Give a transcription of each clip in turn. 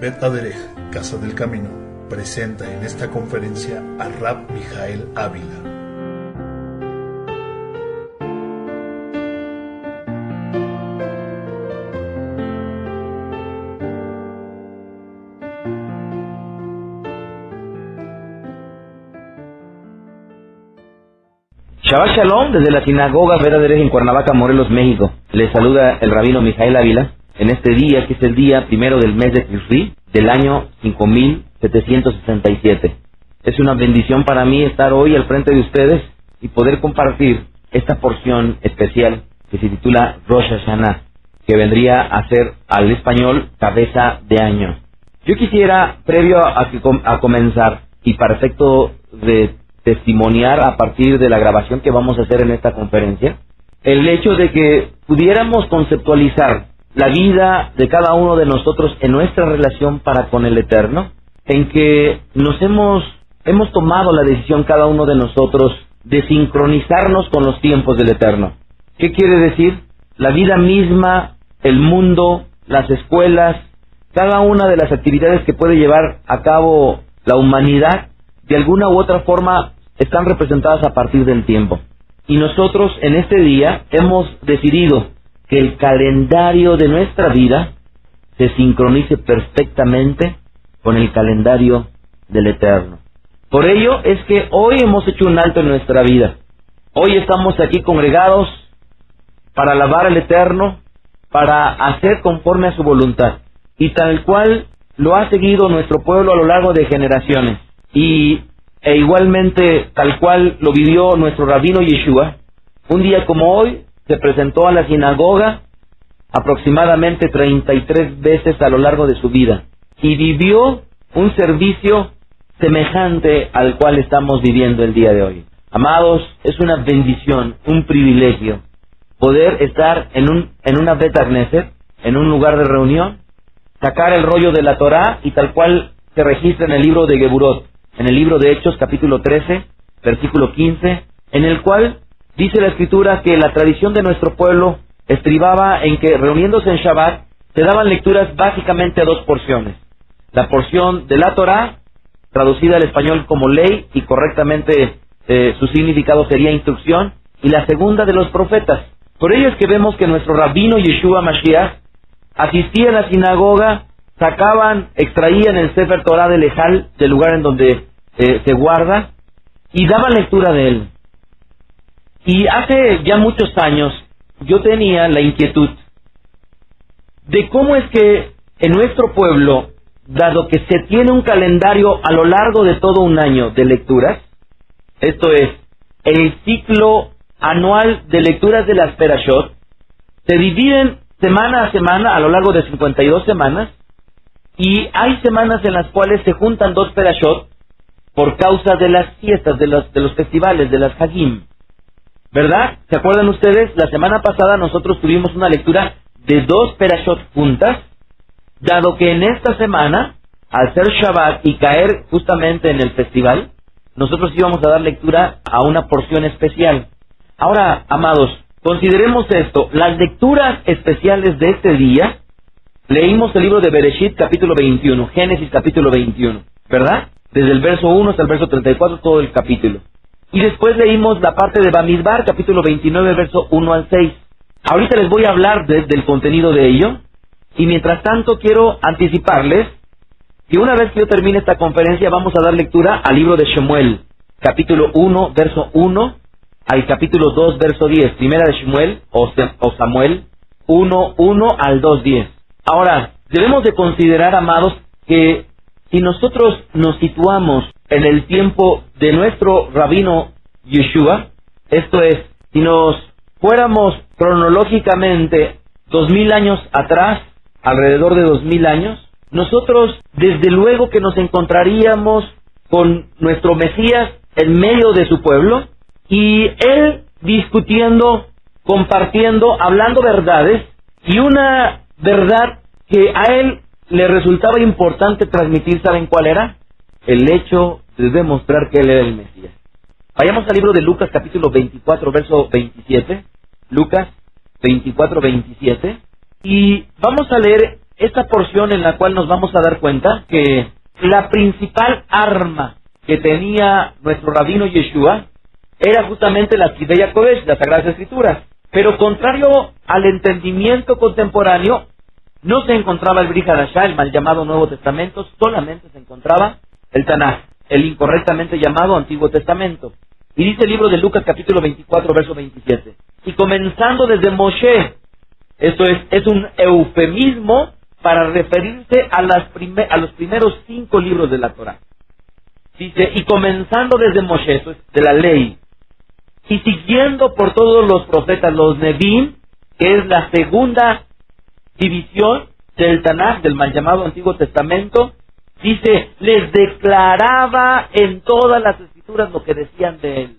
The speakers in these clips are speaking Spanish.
Bet Aderech, Casa del Camino, presenta en esta conferencia a Rab Mijael Ávila. Shabbat Shalom desde la sinagoga Bet Aderech en Cuernavaca, Morelos, México. Les saluda el rabino Mijael Ávila en este día, que es el día primero del mes de Tisri del año 5767. Es una bendición para mí estar hoy al frente de ustedes y poder compartir esta porción especial que se titula Rosh Hashanah, que vendría a ser al español cabeza de año. Yo quisiera, previo a comenzar y para efecto de testimoniar a partir de la grabación que vamos a hacer en esta conferencia, el hecho de que pudiéramos conceptualizar la vida de cada uno de nosotros en nuestra relación para con el Eterno, en que nos hemos tomado la decisión cada uno de nosotros de sincronizarnos con los tiempos del Eterno. ¿Qué quiere decir? La vida misma, el mundo, las escuelas, cada una de las actividades que puede llevar a cabo la humanidad, de alguna u otra forma están representadas a partir del tiempo. Y nosotros en este día hemos decidido que el calendario de nuestra vida se sincronice perfectamente con el calendario del Eterno. Por ello es que hoy hemos hecho un alto en nuestra vida. Hoy estamos aquí congregados para alabar al Eterno, para hacer conforme a su voluntad, y tal cual lo ha seguido nuestro pueblo a lo largo de generaciones. E igualmente tal cual lo vivió nuestro rabino Yeshua, un día como hoy se presentó a la sinagoga aproximadamente 33 veces a lo largo de su vida y vivió un servicio semejante al cual estamos viviendo el día de hoy. Amados, es una bendición, un privilegio poder estar en una Bet Knesset, en un lugar de reunión, sacar el rollo de la Torá y tal cual se registra en el libro de Geburot, en el libro de Hechos, capítulo 13, versículo 15, en el cual dice la Escritura que la tradición de nuestro pueblo estribaba en que, reuniéndose en Shabbat, se daban lecturas básicamente a dos porciones. La porción de la Torá, traducida al español como ley, y correctamente su significado sería instrucción, y la segunda de los profetas. Por ello es que vemos que nuestro rabino Yeshua Mashiach asistía a la sinagoga, extraían el Sefer Torah del Ejal, del lugar en donde se guarda, y daban lectura de él. Y hace ya muchos años yo tenía la inquietud de cómo es que en nuestro pueblo, dado que se tiene un calendario a lo largo de todo un año de lecturas, esto es, el ciclo anual de lecturas de las Perashot, se dividen semana a semana a lo largo de 52 semanas, y hay semanas en las cuales se juntan dos Perashot por causa de las fiestas, de los festivales, de las Hagim. ¿Verdad? ¿Se acuerdan ustedes? La semana pasada nosotros tuvimos una lectura de dos Perashot juntas, dado que en esta semana, al ser Shabbat y caer justamente en el festival, nosotros íbamos a dar lectura a una porción especial. Ahora, amados, consideremos esto. Las lecturas especiales de este día, leímos el libro de Bereshit, capítulo 21, Génesis, capítulo 21, ¿verdad? Desde el verso 1 hasta el verso 34, todo el capítulo. Y después leímos la parte de Bamidbar, capítulo 29, verso 1 al 6. Ahorita les voy a hablar del contenido de ello, y mientras tanto quiero anticiparles que una vez que yo termine esta conferencia vamos a dar lectura al libro de Shemuel, capítulo 1, verso 1, al capítulo 2, verso 10. Primera de Shemuel, o Samuel, 1, 1 al 2, 10. Ahora, debemos de considerar, amados, que si nosotros nos situamos en el tiempo de nuestro rabino Yeshua, esto es, si nos fuéramos cronológicamente 2000 años atrás, alrededor de 2000 años, nosotros desde luego que nos encontraríamos con nuestro Mesías en medio de su pueblo, y él discutiendo, compartiendo, hablando verdades, y una verdad que a él le resultaba importante transmitir, ¿saben cuál era? El hecho de demostrar que él era el Mesías. Vayamos al libro de Lucas, capítulo 24, verso 27. Lucas 24, 27. Y vamos a leer esta porción en la cual nos vamos a dar cuenta que la principal arma que tenía nuestro rabino Yeshua era justamente la Kidei Kodesh, las Sagradas Escrituras. Pero contrario al entendimiento contemporáneo, no se encontraba el Brit Hadashah, el mal llamado Nuevo Testamento, solamente se encontraba el Tanaj, el incorrectamente llamado Antiguo Testamento. Y dice el libro de Lucas capítulo 24, verso 27. Y comenzando desde Moshe, esto es un eufemismo para referirse a los primeros 5 libros de la Torah. Dice, y comenzando desde Moshe, eso es de la ley, y siguiendo por todos los profetas, los Nevi'im, que es la segunda división del Tanaj, del mal llamado Antiguo Testamento, dice, les declaraba en todas las escrituras lo que decían de él.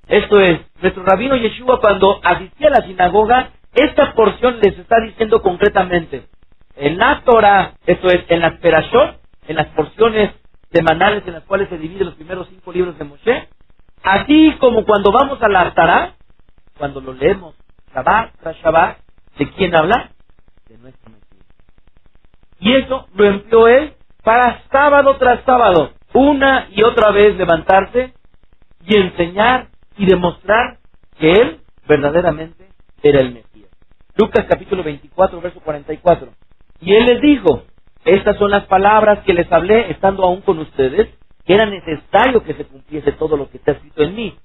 Esto es, nuestro rabino Yeshua, cuando asistía a la sinagoga, esta porción les está diciendo concretamente, en la Torah, esto es, en las Perashot, en las porciones semanales en las cuales se dividen los primeros 5 libros de Moshe, así como cuando vamos a la Haftará, cuando lo leemos Shabbat tras Shabbat, ¿de quién habla? De nuestro Mesías. Y eso lo empleó él para sábado tras sábado, una y otra vez levantarse y enseñar y demostrar que él verdaderamente era el Mesías. Lucas capítulo 24, verso 44. Y él les dijo, estas son las palabras que les hablé estando aún con ustedes, que era necesario que se cumpliese todo lo que está escrito en mí.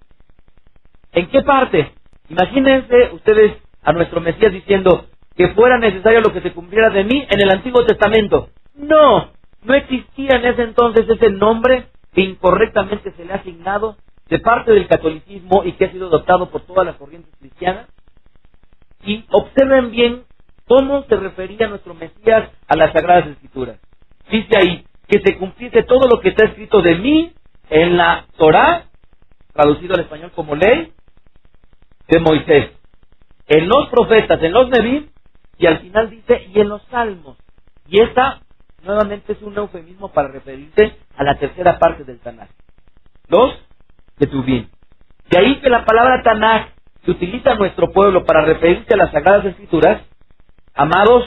¿En qué parte? Imagínense ustedes a nuestro Mesías diciendo que fuera necesario lo que se cumpliera de mí en el Antiguo Testamento. No existía en ese entonces ese nombre que incorrectamente se le ha asignado de parte del catolicismo y que ha sido adoptado por todas las corrientes cristianas. Y observen bien cómo se refería nuestro Mesías a las Sagradas Escrituras. Dice ahí, que se cumpliese todo lo que está escrito de mí en la Torah, traducido al español como ley, de Moisés, en los profetas, en los Nevi'im, y al final dice, y en los salmos. Y esta, nuevamente, es un eufemismo para referirse a la tercera parte del Tanaj, los Ketuvim. De ahí que la palabra Tanaj que utiliza nuestro pueblo para referirse a las Sagradas Escrituras, amados,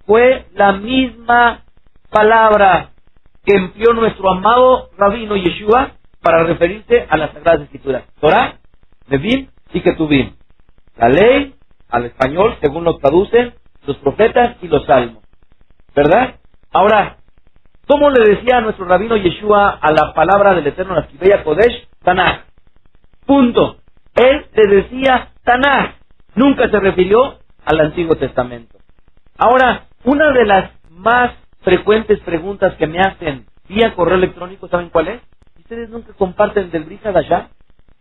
fue la misma palabra que empleó nuestro amado rabino Yeshua para referirse a las Sagradas Escrituras. Torah, Nevi'im y Ketuvim. La ley, al español, según lo traducen, los profetas y los salmos. ¿Verdad? Ahora, ¿cómo le decía a nuestro rabino Yeshua a la palabra del Eterno, la Kidei Kodesh? Tanaj. Punto. Él le decía Tanaj. Nunca se refirió al Antiguo Testamento. Ahora, una de las más frecuentes preguntas que me hacen vía correo electrónico, ¿saben cuál es? ¿Ustedes nunca comparten del Brit Hadashah,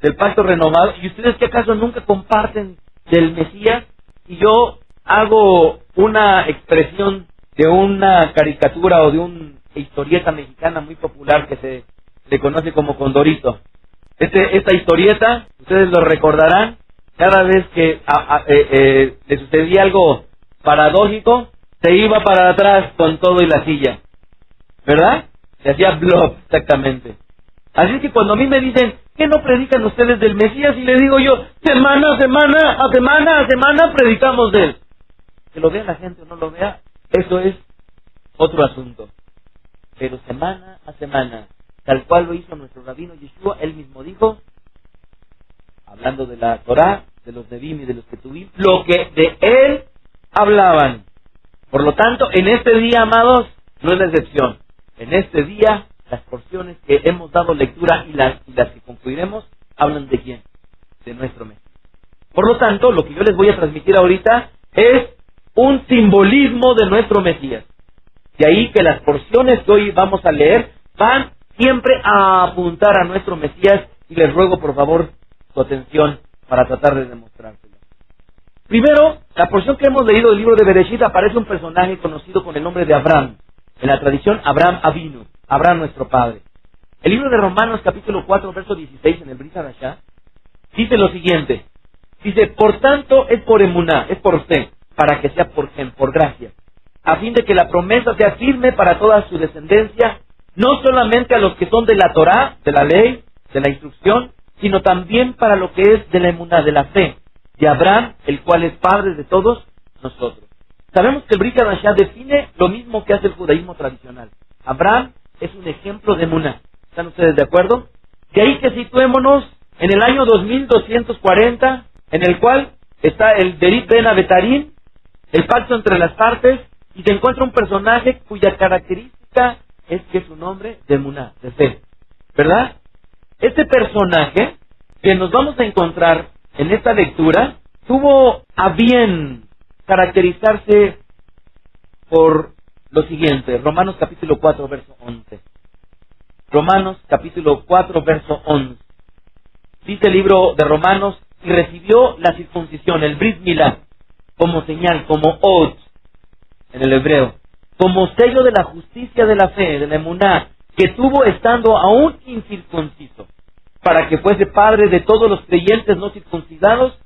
del pacto renovado? ¿Y ustedes qué acaso nunca comparten del Mesías? Y yo hago una expresión de una caricatura o de una historieta mexicana muy popular que se le conoce como Condorito. Esta historieta, ustedes lo recordarán, cada vez que le sucedía algo paradójico, se iba para atrás con todo y la silla, ¿verdad? Se hacía blob, exactamente. Así que cuando a mí me dicen, ¿qué no predican ustedes del Mesías? Y le digo yo, semana a semana predicamos de él. Que lo vea la gente o no lo vea, eso es otro asunto. Pero semana a semana, tal cual lo hizo nuestro rabino Yeshua, él mismo dijo, hablando de la Torah, de los Nevi'im y de los Ketuvim, lo que de él hablaban. Por lo tanto, en este día, amados, no es la excepción. En este día, las porciones que hemos dado lectura y las que concluiremos, hablan de quién? De nuestro Mesías. Por lo tanto, lo que yo les voy a transmitir ahorita es un simbolismo de nuestro Mesías. De ahí que las porciones que hoy vamos a leer van siempre a apuntar a nuestro Mesías, y les ruego por favor su atención para tratar de demostrárselo. Primero, la porción que hemos leído del libro de Bereshit aparece un personaje conocido con el nombre de Abraham. En la tradición, Abraham Avinu, Abraham nuestro padre. El libro de Romanos capítulo 4, verso 16 en el Brit Hadashah dice lo siguiente. Dice, por tanto es por emuná, es por fe, para que sea por gracia, a fin de que la promesa sea firme para toda su descendencia, no solamente a los que son de la Torah, de la ley, de la instrucción, sino también para lo que es de la emuná, de la fe, de Abraham, el cual es padre de todos nosotros. Sabemos que el Brit Hadashah define lo mismo que hace el judaísmo tradicional. Abraham es un ejemplo de emuná. ¿Están ustedes de acuerdo? De ahí que situémonos en el año 2240, en el cual está el Berit Ben Abetarim, el pacto entre las partes, y se encuentra un personaje cuya característica es que es un hombre de emuná, de fe. ¿Verdad? Este personaje que nos vamos a encontrar en esta lectura tuvo a bien caracterizarse por lo siguiente. Romanos capítulo 4, verso 11. Romanos capítulo 4, verso 11. Dice el libro de Romanos: y recibió la circuncisión, el Brit Milá, como señal, como od, en el hebreo, como sello de la justicia de la fe, de la emuná, que tuvo estando aún incircunciso, para que fuese padre de todos los creyentes no circuncidados,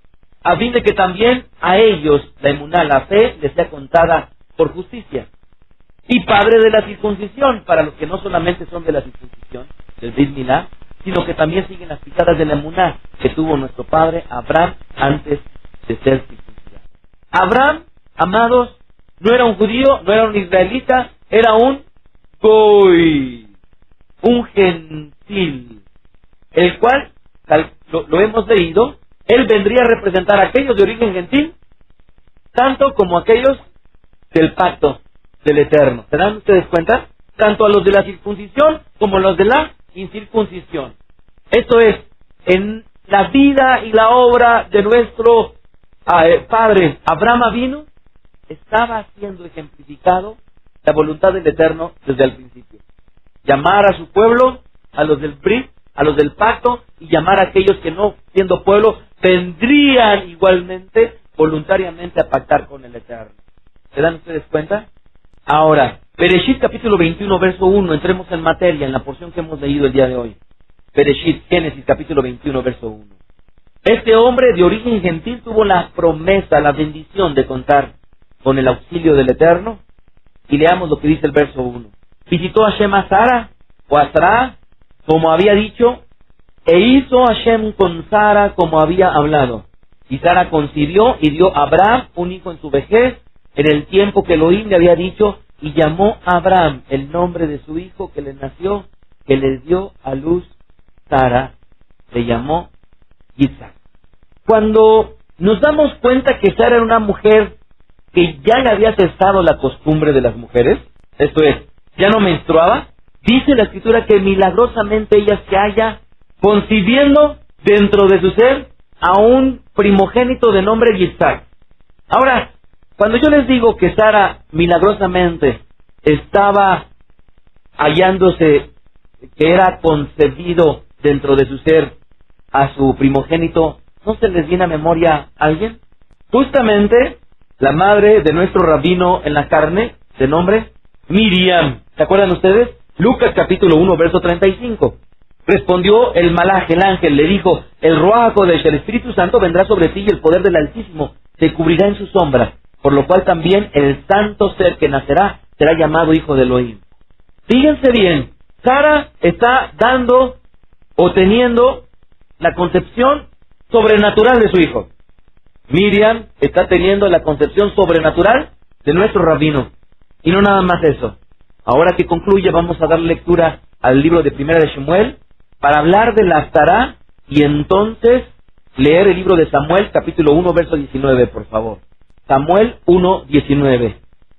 a fin de que también a ellos la emuná, la fe, les sea contada por justicia. Y padre de la circuncisión, para los que no solamente son de la circuncisión, del Brit Milá, sino que también siguen las pisadas de la emuná que tuvo nuestro padre Abraham antes de ser circuncidado. Abraham, amados, no era un judío, no era un israelita, era un goy, un gentil, el cual, lo hemos leído, él vendría a representar a aquellos de origen gentil, tanto como aquellos del pacto del Eterno. ¿Se dan ustedes cuenta? Tanto a los de la circuncisión como a los de la incircuncisión. Esto es, en la vida y la obra de nuestro padre Abraham Avinu, estaba siendo ejemplificado la voluntad del Eterno desde el principio. Llamar a su pueblo, a los del Brit, a los del pacto, y llamar a aquellos que no, siendo pueblo, vendrían igualmente, voluntariamente, a pactar con el Eterno. ¿Se dan ustedes cuenta? Ahora, Bereshit capítulo 21, verso 1, entremos en materia, en la porción que hemos leído el día de hoy. Bereshit, Génesis capítulo 21, verso 1. Este hombre de origen gentil tuvo la promesa, la bendición de contar con el auxilio del Eterno. Y leamos lo que dice el verso 1. Visitó Hashem a Sara, o a Sará, como había dicho, e hizo Hashem con Sara como había hablado. Y Sara concibió y dio a Abraham un hijo en su vejez, en el tiempo que Elohim le había dicho, y llamó a Abraham el nombre de su hijo que le nació, que le dio a luz Sara, le llamó Isaac. Cuando nos damos cuenta que Sara era una mujer que ya le había cesado la costumbre de las mujeres, esto es, ya no menstruaba, dice la Escritura que milagrosamente ella se halla concibiendo dentro de su ser a un primogénito de nombre Isaac. Ahora, cuando yo les digo que Sara milagrosamente estaba hallándose, que era concebido dentro de su ser a su primogénito, ¿no se les viene a memoria a alguien? Justamente la madre de nuestro rabino en la carne, de nombre Miriam. ¿Se acuerdan ustedes? Lucas capítulo 1, verso 35. Respondió el malaj, el ángel, le dijo: el Ruach HaKodesh, el Espíritu Santo, vendrá sobre ti y el poder del Altísimo te cubrirá en su sombra, por lo cual también el santo ser que nacerá será llamado hijo de Elohim. Fíjense bien, Sara está dando o teniendo la concepción sobrenatural de su hijo. Miriam está teniendo la concepción sobrenatural de nuestro rabino. Y no nada más eso. Ahora que concluye, vamos a dar lectura al libro de Primera de Shemuel para hablar de la Sará y entonces leer el libro de Samuel, capítulo 1, verso 19, por favor. Samuel 1, 19.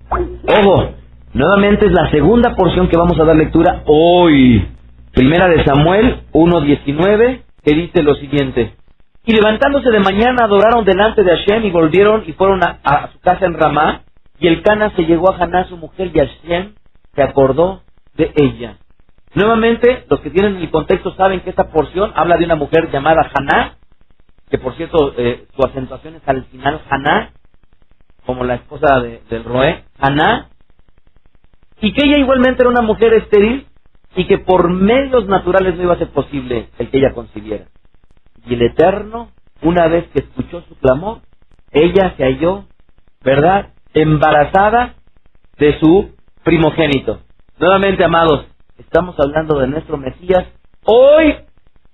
Ojo, nuevamente es la segunda porción que vamos a dar lectura hoy. Primera de Samuel 1, 19, que dice lo siguiente: y levantándose de mañana adoraron delante de Hashem y volvieron y fueron a su casa en Ramá, y el Cana se llegó a Haná su mujer y Hashem se acordó de ella. Nuevamente, los que tienen el contexto saben que esta porción habla de una mujer llamada Haná, que por cierto su acentuación es al final Haná, como la esposa del Roé, Haná, y que ella igualmente era una mujer estéril y que por medios naturales no iba a ser posible el que ella concibiera. Y el Eterno, una vez que escuchó su clamor, ella se halló, ¿verdad?, embarazada de su primogénito. Nuevamente, amados, estamos hablando de nuestro Mesías. Hoy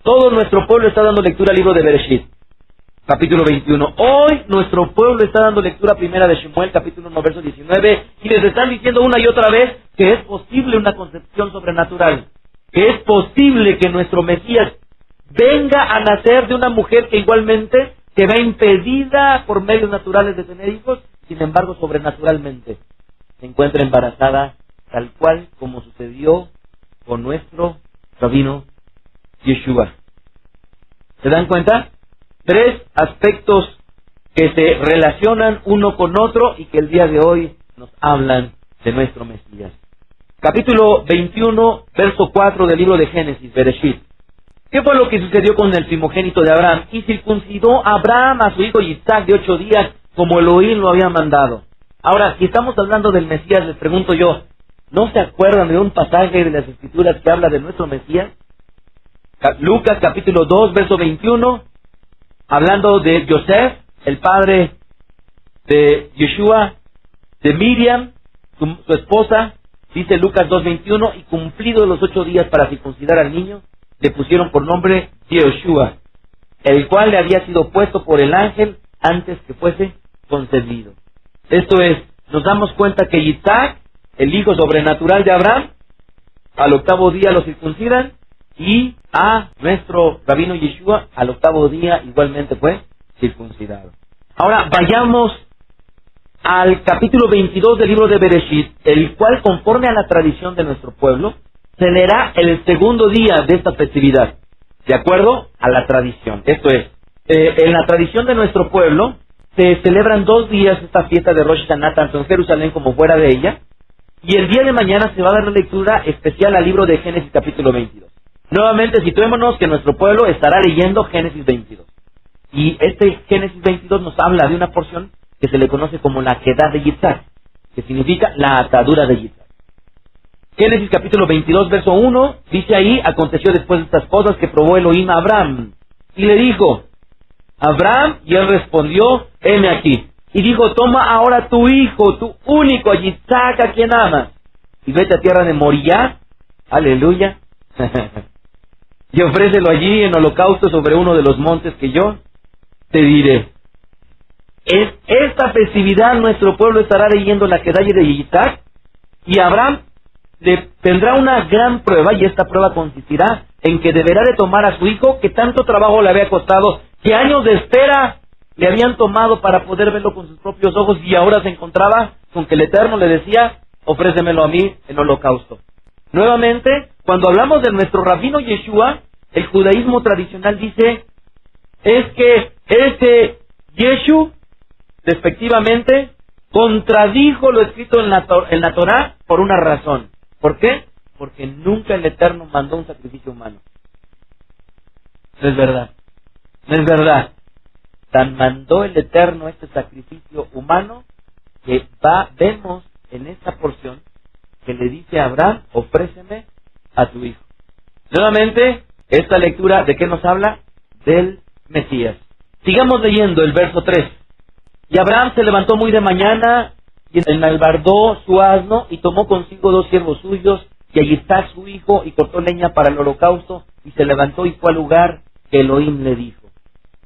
todo nuestro pueblo está dando lectura al libro de Bereshit. capítulo 21. Hoy nuestro pueblo está dando lectura primera de Shemuel, capítulo 1, verso 19, y les están diciendo una y otra vez que es posible una concepción sobrenatural, que es posible que nuestro Mesías venga a nacer de una mujer que igualmente se ve impedida por medios naturales de tener hijos, sin embargo sobrenaturalmente se encuentra embarazada, tal cual como sucedió con nuestro rabino Yeshua. ¿Se dan cuenta? 3 aspectos que se relacionan uno con otro y que el día de hoy nos hablan de nuestro Mesías. Capítulo 21, verso 4 del libro de Génesis, Bereshit. ¿Qué fue lo que sucedió con el primogénito de Abraham? Y circuncidó Abraham a su hijo Isaac de 8 días, como Elohim lo había mandado. Ahora, si estamos hablando del Mesías, les pregunto yo, ¿no se acuerdan de un pasaje de las Escrituras que habla de nuestro Mesías? Lucas capítulo 2, verso 21, hablando de Yosef, el padre de Yeshua, de Miriam, su esposa, dice Lucas 2:21, y cumplidos los 8 días para circuncidar al niño, le pusieron por nombre Yeshua, el cual le había sido puesto por el ángel antes que fuese concebido. Esto es, nos damos cuenta que Isaac, el hijo sobrenatural de Abraham, al 8º día lo circuncidan, y a nuestro rabino Yeshua al 8º día igualmente fue circuncidado. Ahora vayamos al capítulo 22 del libro de Bereshit, el cual, conforme a la tradición de nuestro pueblo, se leerá el 2º día de esta festividad, de acuerdo a la tradición. Esto es, en la tradición de nuestro pueblo se celebran 2 días esta fiesta de Rosh Hashanah, tanto en Jerusalén como fuera de ella, y el día de mañana se va a dar una lectura especial al libro de Génesis capítulo 22. Nuevamente situémonos que nuestro pueblo estará leyendo Génesis 22. Y este Génesis 22 nos habla de una porción que se le conoce como la Quedá de Yitzhak, que significa la atadura de Yitzhak. Génesis capítulo 22, verso 1, dice ahí, aconteció después de estas cosas que probó Elohim a Abraham, y le dijo, Abraham, y él respondió, heme aquí. Y dijo, toma ahora tu hijo, tu único, a Yitzhak, a quien amas, y vete a tierra de Moriah, aleluya, y ofrécelo allí en holocausto sobre uno de los montes que yo te diré. Es esta festividad nuestro pueblo estará leyendo la Quedá de Yitzhak, y Abraham tendrá una gran prueba, y esta prueba consistirá en que deberá de tomar a su hijo, que tanto trabajo le había costado, que años de espera le habían tomado para poder verlo con sus propios ojos, y ahora se encontraba con que el Eterno le decía, ofrécemelo a mí en holocausto. Nuevamente, cuando hablamos de nuestro rabino Yeshua, el judaísmo tradicional dice, es que este Yeshu, respectivamente, contradijo lo escrito en la Torá por una razón. ¿Por qué? Porque nunca el Eterno mandó un sacrificio humano. No es verdad. No es verdad. Tan mandó el Eterno este sacrificio humano que vemos en esta porción que le dice a Abraham, ofréceme a tu hijo. Nuevamente, esta lectura, ¿de qué nos habla? Del Mesías. Sigamos leyendo el verso 3. Y Abraham se levantó muy de mañana y enalbardó su asno y tomó consigo 2 siervos suyos y a Yitzhak su hijo y cortó leña para el holocausto y se levantó y fue al lugar que Elohim le dijo.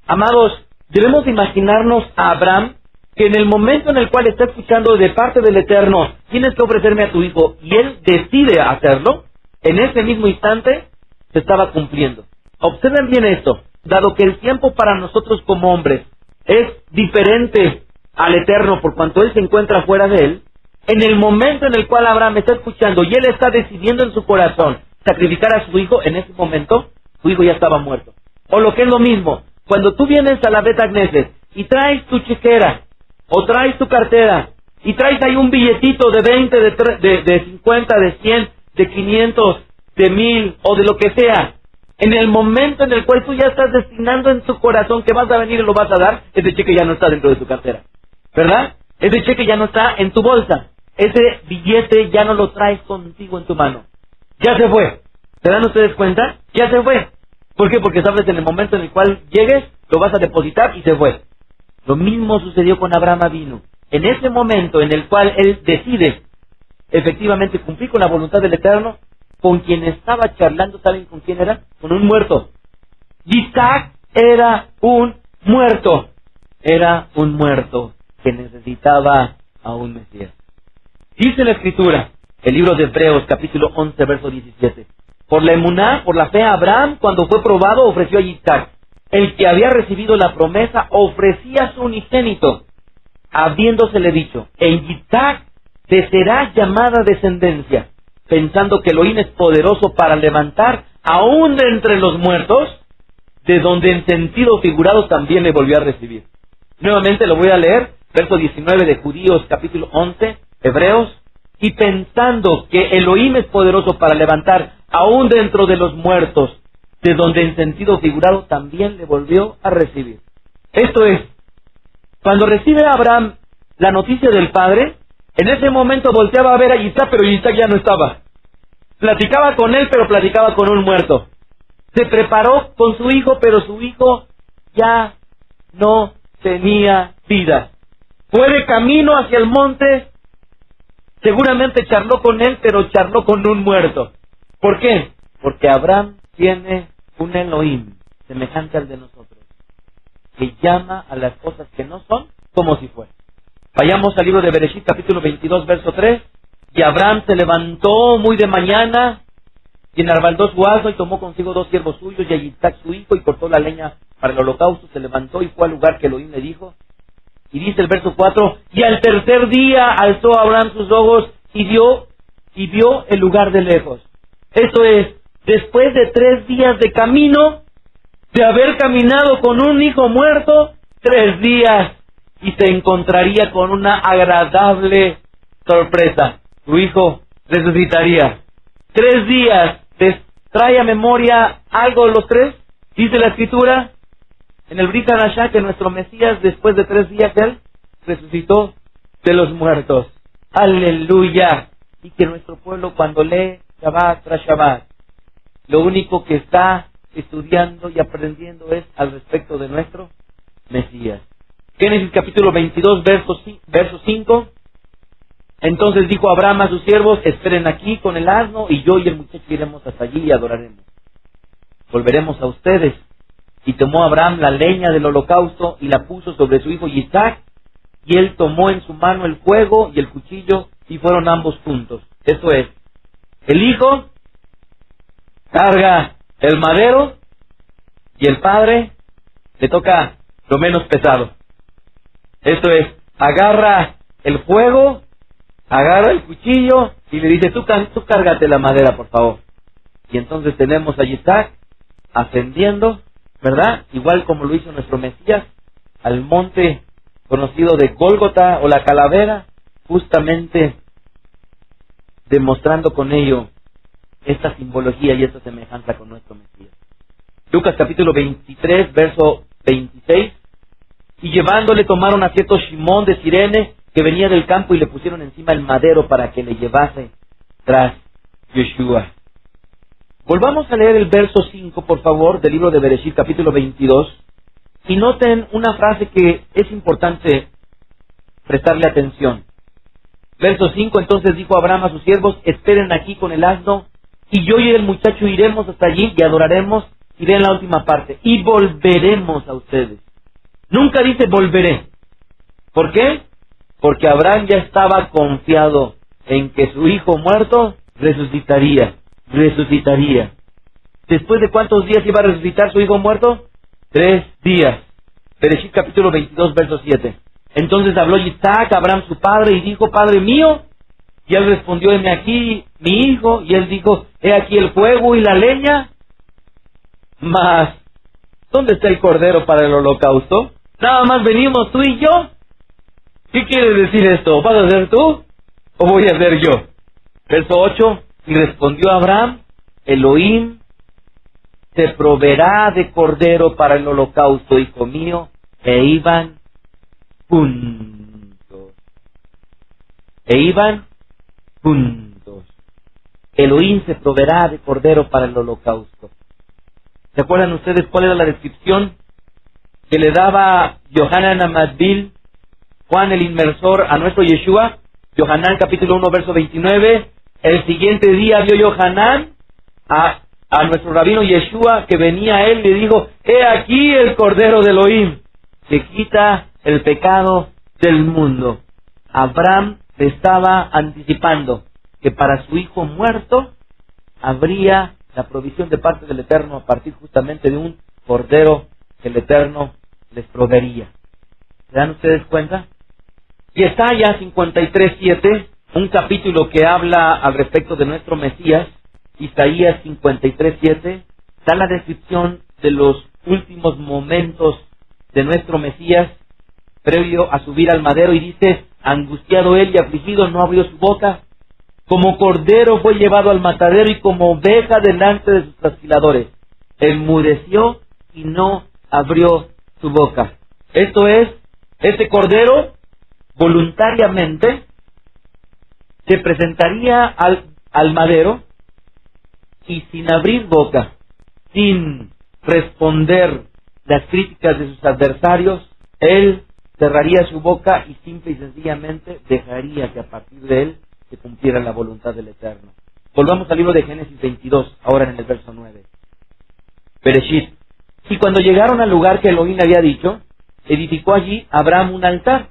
Amados, debemos imaginarnos a Abraham que en el momento en el cual está escuchando de parte del Eterno, tienes que ofrecerme a tu hijo, y él decide hacerlo, en ese mismo instante se estaba cumpliendo. Observen bien esto, dado que el tiempo para nosotros como hombres es diferente al Eterno por cuanto él se encuentra fuera de él, en el momento en el cual Abraham está escuchando y él está decidiendo en su corazón sacrificar a su hijo, en ese momento su hijo ya estaba muerto. O lo que es lo mismo, cuando tú vienes a la Bet Knesset y traes tu chequera, o traes tu cartera, y traes ahí un billetito de 20, de 50, de 100, de 500, de 1000, o de lo que sea, en el momento en el cual tú ya estás destinando en tu corazón que vas a venir y lo vas a dar, ese cheque ya no está dentro de tu cartera, ¿verdad? Ese cheque ya no está en tu bolsa, ese billete ya no lo traes contigo en tu mano, ya se fue. ¿Se dan ustedes cuenta? Ya se fue. ¿Por qué? Porque sabes, en el momento en el cual llegues, lo vas a depositar y se fue. Lo mismo sucedió con Abraham Avinu. En ese momento en el cual él decide efectivamente cumplir con la voluntad del Eterno, con quien estaba charlando, ¿saben con quién era? Con un muerto. Isaac era un muerto. Era un muerto que necesitaba a un Mesías. Dice la Escritura, el libro de Hebreos, capítulo 11, verso 17. Por la emuná, por la fe, Abraham, cuando fue probado, ofreció a Isaac. El que había recibido la promesa ofrecía a su unigénito, habiéndosele dicho, en Isaac te será llamada descendencia, pensando que Elohim es poderoso para levantar aún de entre los muertos, de donde en sentido figurado también le volvió a recibir. Nuevamente lo voy a leer, verso 19 de Judíos, capítulo 11, Hebreos, y pensando que Elohim es poderoso para levantar aún dentro de los muertos, de donde en sentido figurado también le volvió a recibir. Esto es, cuando recibe Abraham la noticia del Padre, en ese momento volteaba a ver a Isaac, pero Isaac ya no estaba. Platicaba con él, pero platicaba con un muerto. Se preparó con su hijo, pero su hijo ya no tenía vida. Fue de camino hacia el monte, seguramente charló con él, pero charló con un muerto. ¿Por qué? Porque Abraham tiene un Elohim semejante al de nosotros, que llama a las cosas que no son como si fueran. Vayamos al libro de Bereshit, capítulo 22, verso 3. Y Abraham se levantó muy de mañana, y enarbaldó su asno, y tomó consigo 2 siervos suyos, y a Isaac su hijo, y cortó la leña para el holocausto, se levantó y fue al lugar que Elohim le dijo. Y dice el verso 4, y al tercer día alzó Abraham sus ojos, y vio el lugar de lejos. Esto es, después de 3 días de camino, de haber caminado con un hijo muerto, 3 días, y se encontraría con una agradable sorpresa. Su hijo resucitaría. 3 días. ¿Te trae a memoria algo de los 3? Dice la Escritura en el Brit Hadashah que nuestro Mesías, después de 3 días, él resucitó de los muertos. ¡Aleluya! Y que nuestro pueblo, cuando lee Shabbat tras Shabbat, lo único que está estudiando y aprendiendo es al respecto de nuestro Mesías. Génesis capítulo 22, verso 5. Entonces dijo Abraham a sus siervos, esperen aquí con el asno, y yo y el muchacho iremos hasta allí y adoraremos. Volveremos a ustedes. Y tomó Abraham la leña del holocausto y la puso sobre su hijo Isaac, y él tomó en su mano el fuego y el cuchillo, y fueron ambos juntos. Esto es, el hijo carga el madero, y el padre le toca lo menos pesado. Esto es, agarra el fuego, agarra el cuchillo y le dice, tú cárgate la madera, por favor. Y entonces tenemos a Isaac ascendiendo, ¿verdad? Igual como lo hizo nuestro Mesías, al monte conocido de Gólgota o la calavera, justamente demostrando con ello esta simbología y esta semejanza con nuestro Mesías. Lucas capítulo 23, verso 26. Y llevándole tomaron a cierto Shimón de Cirene, que venía del campo, y le pusieron encima el madero para que le llevase tras Yeshua. Volvamos a leer el verso 5, por favor, del libro de Bereshit, capítulo 22, y noten una frase que es importante prestarle atención. Verso 5, entonces dijo Abraham a sus siervos, esperen aquí con el asno, y yo y el muchacho iremos hasta allí y adoraremos, y vean la última parte, y volveremos a ustedes. Nunca dice volveré. ¿Por qué? Porque Abraham ya estaba confiado en que su hijo muerto resucitaría. ¿Después de cuántos días iba a resucitar su hijo muerto? 3 días. Bereshit capítulo 22, verso 7. Entonces habló Isaac a Abraham su padre y dijo, Padre mío. Y él respondió, heme aquí mi hijo. Y él dijo, he aquí el fuego y la leña. Mas, ¿dónde está el cordero para el holocausto? Nada más venimos tú y yo. ¿Qué quiere decir esto? ¿Vas a ser tú o voy a ser yo? Verso 8. Y respondió Abraham, Elohim te proveerá de cordero para el holocausto, hijo mío. E iban juntos. Elohim se proveerá de cordero para el holocausto. ¿Se acuerdan ustedes cuál era la descripción que le daba Yohanan Amadbil, Juan el Inmersor, a nuestro Yeshua? Yohanan capítulo 1, verso 29. El siguiente día vio Yohanan a nuestro rabino Yeshua, que venía a él, le dijo, he aquí el cordero de Elohim. que quita el pecado del mundo. Abraham le estaba anticipando que para su hijo muerto habría la provisión de parte del Eterno a partir justamente de un cordero que el Eterno les proveería. ¿Se dan ustedes cuenta? Y Isaías 53:7, un capítulo que habla al respecto de nuestro Mesías. Isaías 53:7 da la descripción de los últimos momentos de nuestro Mesías previo a subir al madero, y dice: angustiado él y afligido, no abrió su boca. Como cordero fue llevado al matadero, y como oveja delante de sus trasquiladores. Enmudeció y no abrió su boca. Esto es, este cordero voluntariamente se presentaría al madero, y sin abrir boca, sin responder las críticas de sus adversarios, él cerraría su boca y simple y sencillamente dejaría que a partir de él se cumpliera la voluntad del Eterno. Volvamos al libro de Génesis 22, ahora en el verso 9. Bereshit. Y cuando llegaron al lugar que Elohim había dicho, edificó allí Abraham un altar,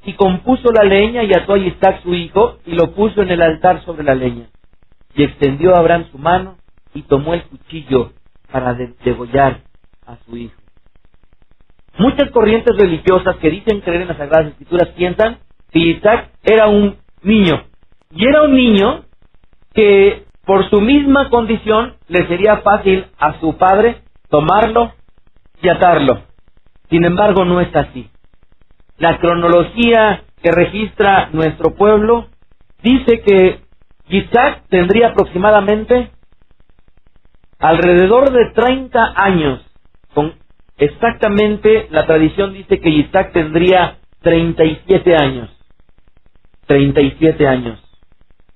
y compuso la leña y ató a Isaac su hijo, y lo puso en el altar sobre la leña. Y extendió a Abraham su mano, y tomó el cuchillo para degollar a su hijo. Muchas corrientes religiosas que dicen creer en las Sagradas Escrituras piensan que Isaac era un niño. Y era un niño que por su misma condición le sería fácil a su padre tomarlo y atarlo. Sin embargo, no es así. La cronología que registra nuestro pueblo dice que Isaac tendría aproximadamente alrededor de 30 años. Exactamente, la tradición dice que Isaac tendría 37 años. 37 años.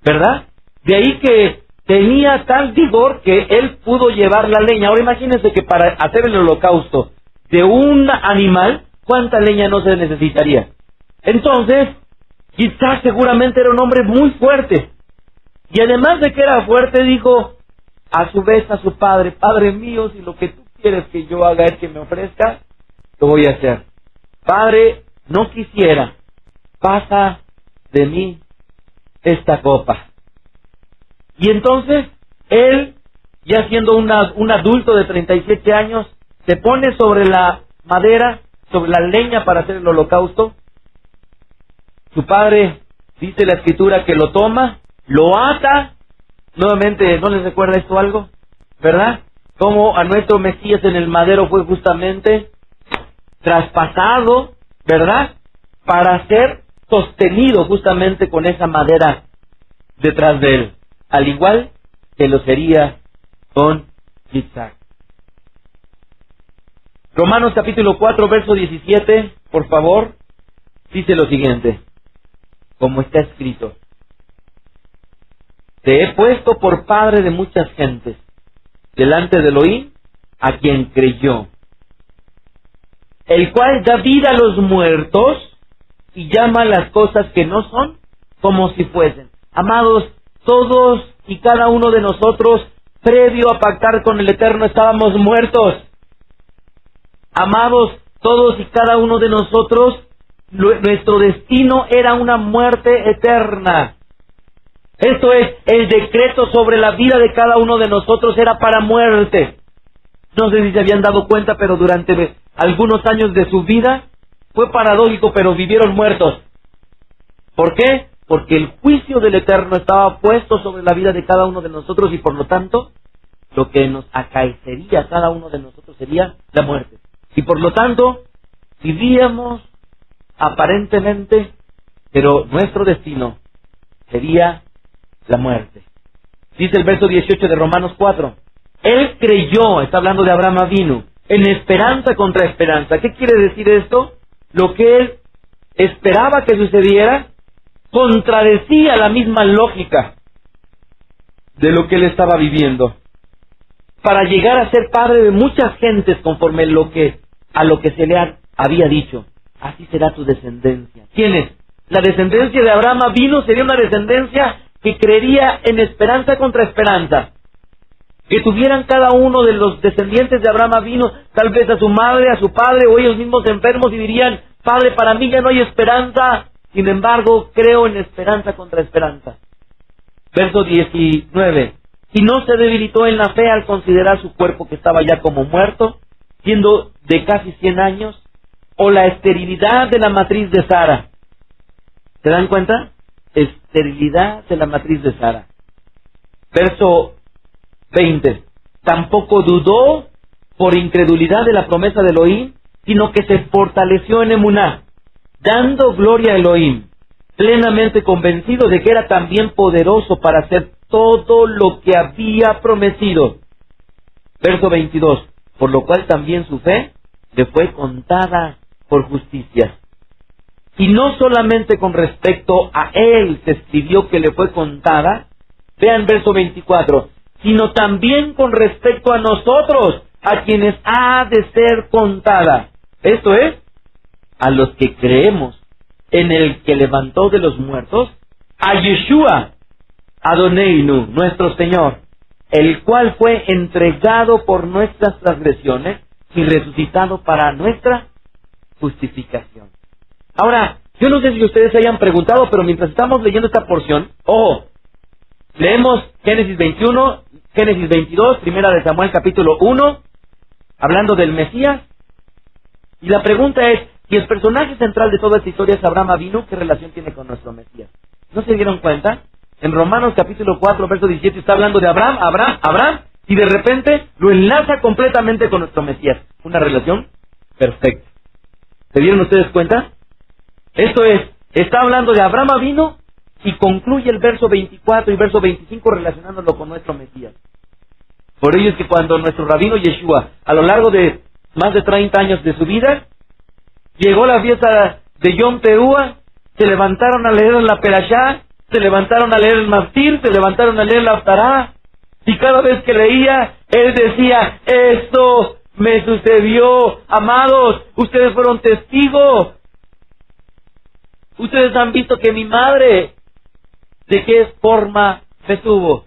¿Verdad? De ahí que tenía tal vigor que él pudo llevar la leña. Ahora imagínense que para hacer el holocausto de un animal, ¿cuánta leña no se necesitaría? Entonces, Isaac seguramente era un hombre muy fuerte. Y además de que era fuerte, dijo a su vez a su padre: Padre mío, si lo que tú quieres que yo haga es que me ofrezca, lo voy a hacer. Padre, no quisiera, pasa de mí esta copa. Y entonces, él, ya siendo un adulto de 37 años, se pone sobre la madera, sobre la leña para hacer el holocausto. Su padre, dice la Escritura, que lo toma, lo ata. Nuevamente, ¿no les recuerda esto algo? ¿Verdad? Como a nuestro Mesías en el madero fue justamente traspasado, ¿verdad? Para ser sostenido justamente con esa madera detrás de él. Al igual que lo sería con Isaac. Romanos capítulo 4, verso 17, por favor, dice lo siguiente, como está escrito: Te he puesto por padre de muchas gentes, delante de Elohim, a quien creyó, el cual da vida a los muertos y llama las cosas que no son como si fuesen. Amados, todos y cada uno de nosotros, previo a pactar con el Eterno, estábamos muertos. Amados, todos y cada uno de nosotros, nuestro destino era una muerte eterna. Esto es, el decreto sobre la vida de cada uno de nosotros era para muerte. No sé si se habían dado cuenta, pero durante algunos años de su vida fue paradójico, pero vivieron muertos. ¿Por qué? Porque el juicio del Eterno estaba puesto sobre la vida de cada uno de nosotros, y por lo tanto, lo que nos acaecería a cada uno de nosotros sería la muerte. Y por lo tanto, vivíamos aparentemente, pero nuestro destino sería la muerte. Dice el verso 18 de Romanos 4. Él creyó, está hablando de Abraham Avinu, en esperanza contra esperanza. ¿Qué quiere decir esto? Lo que él esperaba que sucediera contradecía la misma lógica de lo que él estaba viviendo. Para llegar a ser padre de muchas gentes, conforme a lo que se le había dicho. Así será tu descendencia. ¿Quién es? La descendencia de Abraham Avinu sería una descendencia que creería en esperanza contra esperanza. que tuvieran cada uno de los descendientes de Abraham Avinu, tal vez a su madre, a su padre, o ellos mismos enfermos, y dirían: Padre, para mí ya no hay esperanza, sin embargo, creo en esperanza contra esperanza. Verso 19. Y no se debilitó en la fe al considerar su cuerpo que estaba ya como muerto, siendo de casi 100 años, o la esterilidad de la matriz de Sara. ¿Se dan cuenta? Esterilidad de la matriz de Sara. Verso 20. Tampoco dudó por incredulidad de la promesa de Elohim, sino que se fortaleció en Emuná, dando gloria a Elohim, plenamente convencido de que era también poderoso para hacer todo lo que había prometido. Verso 22. Por lo cual también su fe le fue contada por justicia. Y no solamente con respecto a él se escribió que le fue contada, vean verso 24, sino también con respecto a nosotros, a quienes ha de ser contada. Esto es, a los que creemos en el que levantó de los muertos a Yeshua, Adoneinu, nuestro Señor, el cual fue entregado por nuestras transgresiones y resucitado para nuestra justificación. Ahora, yo no sé si ustedes se hayan preguntado, pero mientras estamos leyendo esta porción, leemos Génesis 21, Génesis 22, Primera de Samuel capítulo 1, hablando del Mesías, y la pregunta es, si el personaje central de toda esta historia es Abraham Avinu, ¿qué relación tiene con nuestro Mesías? ¿No se dieron cuenta? En Romanos capítulo 4, verso 17, está hablando de Abraham, y de repente lo enlaza completamente con nuestro Mesías. Una relación perfecta. ¿Se dieron ustedes cuenta? Esto es, está hablando de Abraham Avinu y concluye el verso 24 y verso 25 relacionándolo con nuestro Mesías. Por ello es que cuando nuestro rabino Yeshua, a lo largo de más de 30 años de su vida, llegó la fiesta de Yom Teruah, se levantaron a leer la Perashá, se levantaron a leer el Maftir, se levantaron a leer la Aftará, y cada vez que leía, él decía: esto me sucedió, amados, ustedes fueron testigos, ustedes han visto que mi madre, de qué forma me tuvo,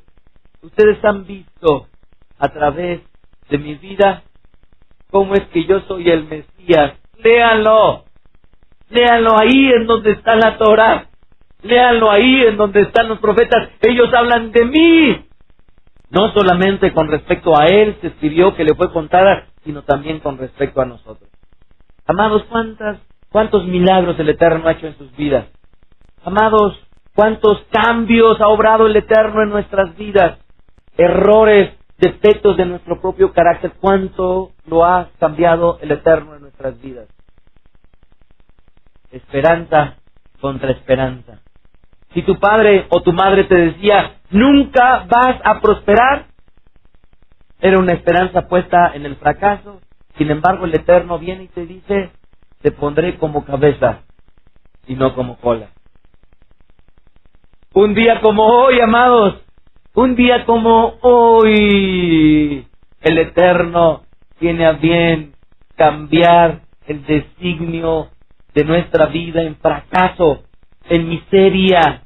ustedes han visto a través de mi vida cómo es que yo soy el Mesías. Léanlo, léanlo ahí en donde está la Torah, léanlo ahí en donde están los profetas, ellos hablan de mí. No solamente con respecto a él se escribió que le fue contada, sino también con respecto a nosotros. Amados, ¿cuántos milagros el Eterno ha hecho en sus vidas? Amados, ¿cuántos cambios ha obrado el Eterno en nuestras vidas? Errores, defectos de nuestro propio carácter, ¿cuánto lo ha cambiado el Eterno en nuestras vidas? Esperanza contra esperanza. Si tu padre o tu madre te decía: nunca vas a prosperar, era una esperanza puesta en el fracaso. Sin embargo, el Eterno viene y te dice: te pondré como cabeza y no como cola. Un día como hoy, amados, un día como hoy, el Eterno tiene a bien cambiar el designio de nuestra vida en fracaso, en miseria,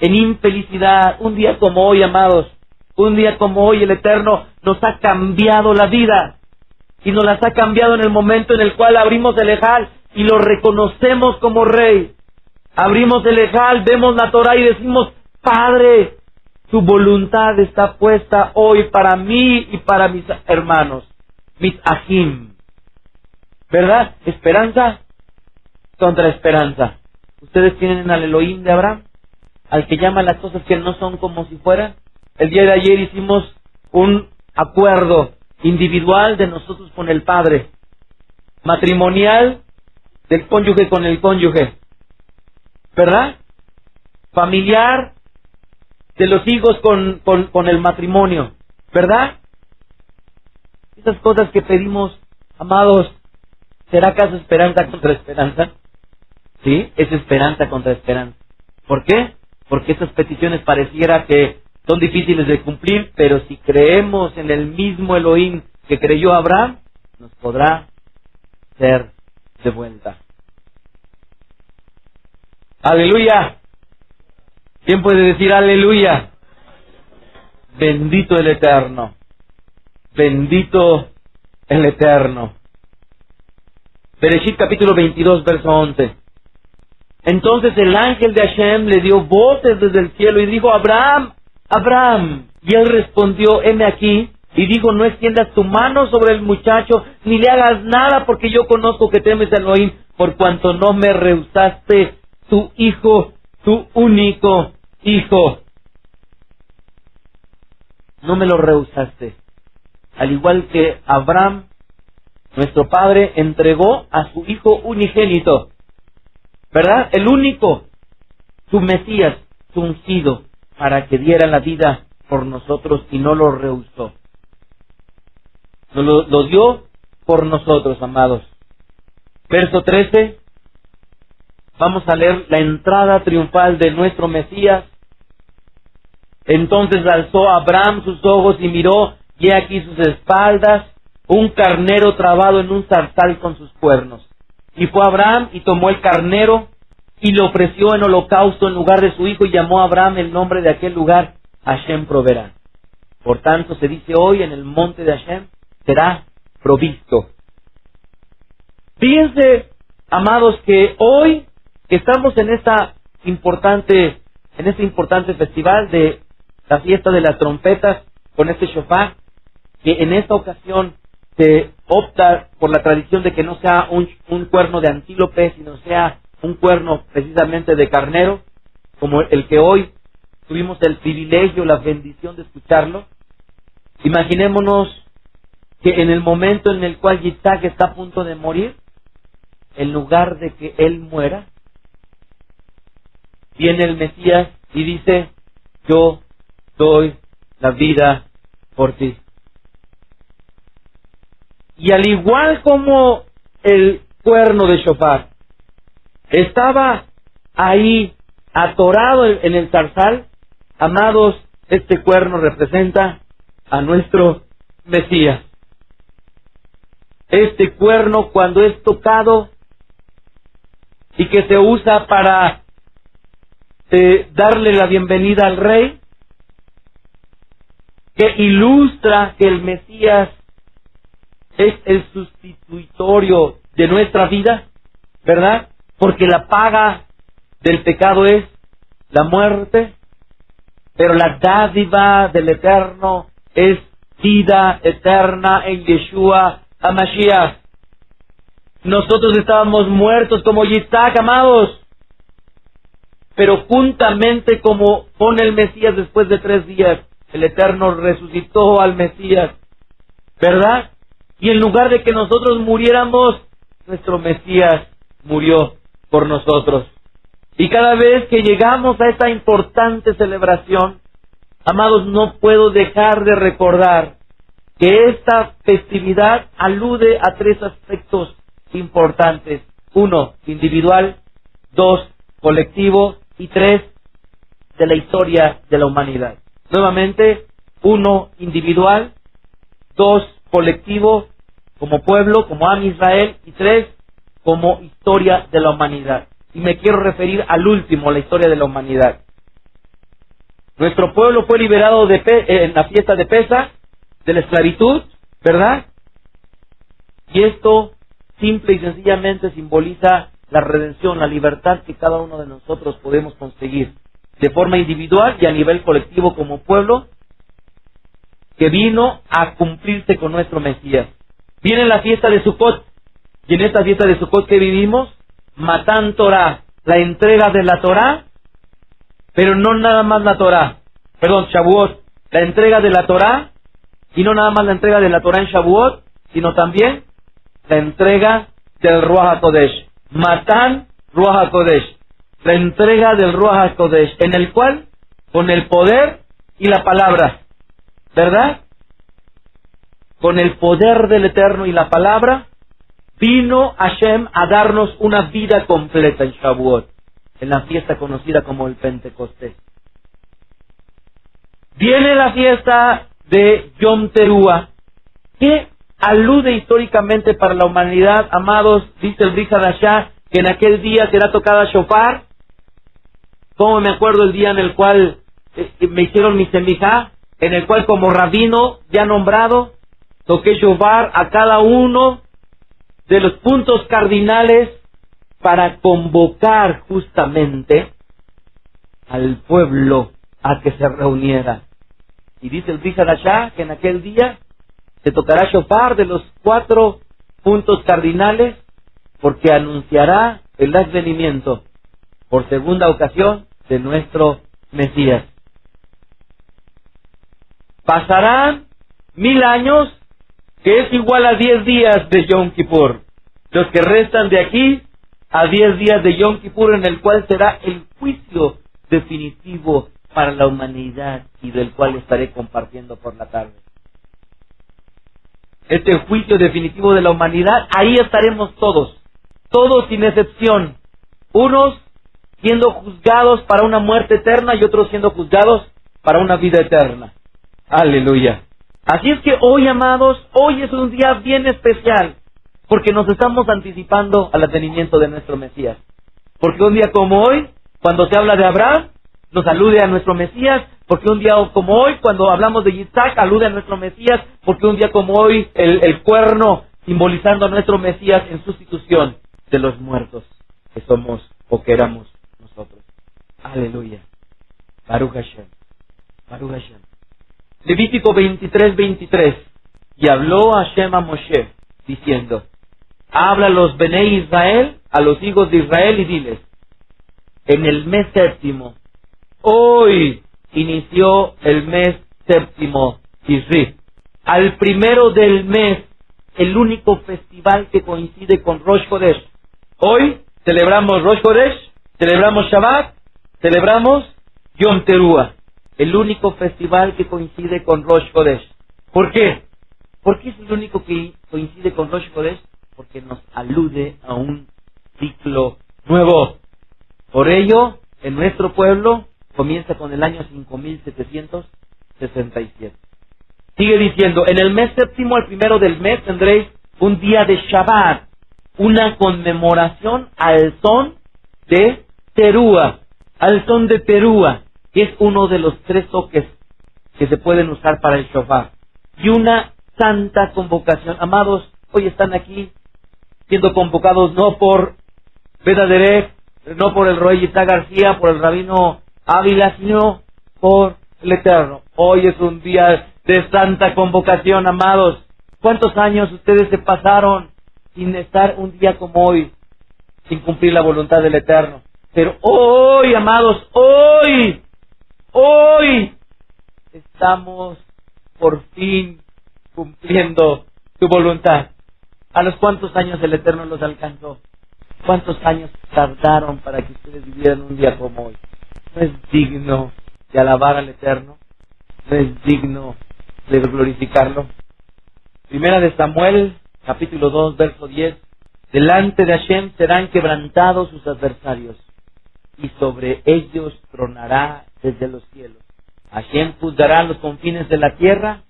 en infelicidad. Un día como hoy, amados, un día como hoy el Eterno nos ha cambiado la vida, y nos las ha cambiado en el momento en el cual abrimos el Ejal y lo reconocemos como Rey. Abrimos el Ejal, vemos la Torah y decimos: Padre, tu voluntad está puesta hoy para mí y para mis hermanos, mis ajim. ¿Verdad? Esperanza contra esperanza. ¿Ustedes tienen al Elohim de Abraham? Al que llama las cosas que no son como si fueran. El día de ayer hicimos un acuerdo individual de nosotros con el Padre, matrimonial del cónyuge con el cónyuge, ¿verdad? Familiar de los hijos con el matrimonio, ¿verdad? Esas cosas que pedimos, amados, ¿será acaso esperanza contra esperanza? Sí, es esperanza contra esperanza. ¿Por qué? Porque esas peticiones pareciera que son difíciles de cumplir, pero si creemos en el mismo Elohim que creyó Abraham, nos podrá ser de vuelta. ¡Aleluya! ¿Quién puede decir aleluya? Bendito el Eterno. Bendito el Eterno. Bereshit capítulo 22, verso 11. Entonces el ángel de Hashem le dio voces desde el cielo y dijo: Abraham, Abraham. Y él respondió: heme aquí. Y dijo: no extiendas tu mano sobre el muchacho, ni le hagas nada, porque yo conozco que temes a Elohim, por cuanto no me rehusaste tu hijo, tu único hijo. No me lo rehusaste. Al igual que Abraham, nuestro padre entregó a su hijo unigénito, ¿verdad? El único, su Mesías, su ungido, para que diera la vida por nosotros, y no lo rehusó. Lo dio por nosotros, amados. Verso 13. Vamos a leer la entrada triunfal de nuestro Mesías. Entonces alzó Abraham sus ojos y miró, y he aquí sus espaldas, un carnero trabado en un zarzal con sus cuernos. Y fue Abraham y tomó el carnero y lo ofreció en holocausto en lugar de su hijo, y llamó a Abraham el nombre de aquel lugar: Hashem proveerá. Por tanto se dice hoy: en el monte de Hashem será provisto. Fíjense, amados, que hoy que estamos en este importante festival de la fiesta de las trompetas con este shofar, que en esta ocasión se opta por la tradición de que no sea un cuerno de antílope, sino sea un cuerno precisamente de carnero, como el que hoy tuvimos el privilegio, la bendición de escucharlo. Imaginémonos que en el momento en el cual Yitzhak está a punto de morir, en lugar de que él muera, viene el Mesías y dice: yo doy la vida por ti. Y al igual como el cuerno de shofar estaba ahí atorado en el zarzal, amados, este cuerno representa a nuestro Mesías. Este cuerno, cuando es tocado y que se usa para darle la bienvenida al rey, que ilustra que el Mesías es el sustitutorio de nuestra vida, ¿verdad? Porque la paga del pecado es la muerte, pero la dádiva del Eterno es vida eterna en Yeshua HaMashiach. Nosotros estábamos muertos como Yitzhak, amados, pero juntamente como pone el Mesías después de 3 días, el Eterno resucitó al Mesías, ¿verdad? Y en lugar de que nosotros muriéramos, nuestro Mesías murió por nosotros. Y cada vez que llegamos a esta importante celebración, amados, no puedo dejar de recordar que esta festividad alude a 3 aspectos importantes. 1, individual; 2, colectivo; y 3, de la historia de la humanidad. Nuevamente, 1, individual; 2, colectivo, como pueblo, como Am Israel; y 3, como historia de la humanidad. Y me quiero referir al último, la historia de la humanidad. Nuestro pueblo fue liberado en la fiesta de Pesaj, de la esclavitud, ¿verdad? Y esto simple y sencillamente simboliza la redención, la libertad que cada uno de nosotros podemos conseguir de forma individual y a nivel colectivo como pueblo, que vino a cumplirse con nuestro Mesías. Viene la fiesta de Sukkot, y en esta fiesta de Sukkot que vivimos, Matán Torah, la entrega de la Torah, pero no nada más la Torah, Shavuot, la entrega de la Torah, y no nada más la entrega de la Torah en Shavuot, sino también la entrega del Ruach HaKodesh. Matán Ruach HaKodesh, la entrega del Ruach HaKodesh, en el cual, con el poder y la palabra, ¿verdad? Con el poder del Eterno y la palabra, vino Hashem a darnos una vida completa en Shavuot, en la fiesta conocida como el Pentecostés. Viene la fiesta de Yom Teruah, que alude históricamente para la humanidad, amados, dice el Brit Hadashah, que en aquel día será tocada shofar. Como me acuerdo el día en el cual me hicieron mi semijá, en el cual como rabino ya nombrado, toqué shofar a cada uno de los puntos cardinales para convocar justamente al pueblo a que se reuniera. Y dice el Brit Hadashah que en aquel día se tocará shofar de los 4 puntos cardinales, porque anunciará el advenimiento por segunda ocasión de nuestro Mesías. Pasarán 1000 años, que es igual a 10 días de Yom Kippur, los que restan de aquí a 10 días de Yom Kippur, en el cual será el juicio definitivo para la humanidad y del cual estaré compartiendo por la tarde. Este juicio definitivo de la humanidad, ahí estaremos todos sin excepción, unos siendo juzgados para una muerte eterna y otros siendo juzgados para una vida eterna. Aleluya. Así es que hoy, amados, hoy es un día bien especial, porque nos estamos anticipando al advenimiento de nuestro Mesías. Porque un día como hoy, cuando se habla de Abraham, nos alude a nuestro Mesías, porque un día como hoy, cuando hablamos de Isaac, alude a nuestro Mesías, porque un día como hoy, el cuerno simbolizando a nuestro Mesías en sustitución de los muertos que somos o que éramos nosotros. Aleluya. Baruch Hashem. Baruch Hashem. Levítico 23:23. Y habló Hashem a Moshe, diciendo: habla a los Benei Israel, a los hijos de Israel, y diles: en el mes séptimo, hoy inició el mes séptimo, Tishri, al primero del mes, el único festival que coincide con Rosh Chodesh. Hoy celebramos Rosh Chodesh, celebramos Shabbat, celebramos Yom Teruah, el único festival que coincide con Rosh Chodesh. ¿Por qué? ¿Por qué es el único que coincide con Rosh Chodesh? Porque nos alude a un ciclo nuevo. Por ello, en nuestro pueblo comienza con el año 5767. Sigue diciendo: en el mes séptimo, al primero del mes, tendréis un día de Shabbat, una conmemoración al son de Teruah, que es uno de los 3 toques que se pueden usar para el shofar, y una santa convocación. Amados, hoy están aquí siendo convocados no por Bet Haderech, no por el Roy Isaac García, por el Rabino Ávila, sino por el Eterno. Hoy es un día de santa convocación, amados. ¿Cuántos años ustedes se pasaron sin estar un día como hoy, sin cumplir la voluntad del Eterno? Pero hoy, amados, hoy estamos por fin cumpliendo su voluntad. ¿A los cuántos años el Eterno los alcanzó? ¿Cuántos años tardaron para que ustedes vivieran un día como hoy? ¿No es digno de alabar al Eterno? ¿No es digno de glorificarlo? Primera de Samuel, capítulo 2, verso 10. Delante de Hashem serán quebrantados sus adversarios, y sobre ellos tronará desde los cielos. Hashem juzgará los confines de la tierra,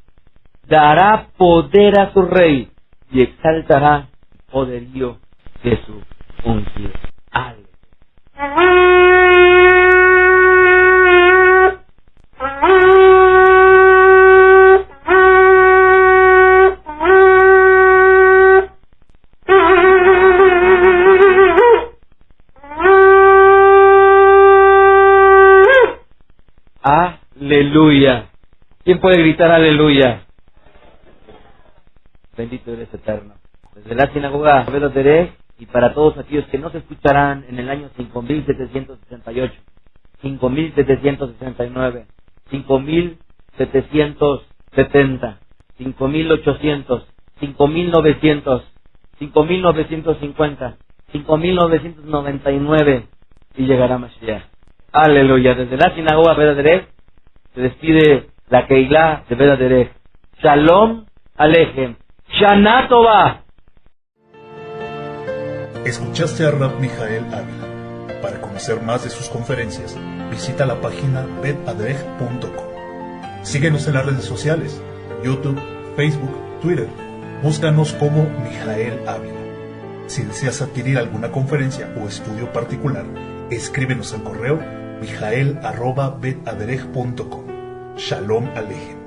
dará poder a su rey, y exaltará el poderío de su ungido. Aleluya. Aleluya. ¿Quién puede gritar aleluya? Bendito eres, Eterno. Desde la sinagoga Bet Haderech, y para todos aquellos que no se escucharán en el año 5768, 5769, 5770, 5800, 5900, 5950, 5999, y llegará Mashiach. Aleluya. Desde la sinagoga Bet Haderech se despide la Keilah de Bet Haderech. Shalom Aleichem. Shana Tova. Escuchaste a Rab Mijael Ávila. Para conocer más de sus conferencias, visita la página bethaderech.com. Síguenos en las redes sociales, YouTube, Facebook, Twitter. Búscanos como Mijael Ávila. Si deseas adquirir alguna conferencia o estudio particular, escríbenos al correo mijael@bethaderech.com. Shalom Alejem.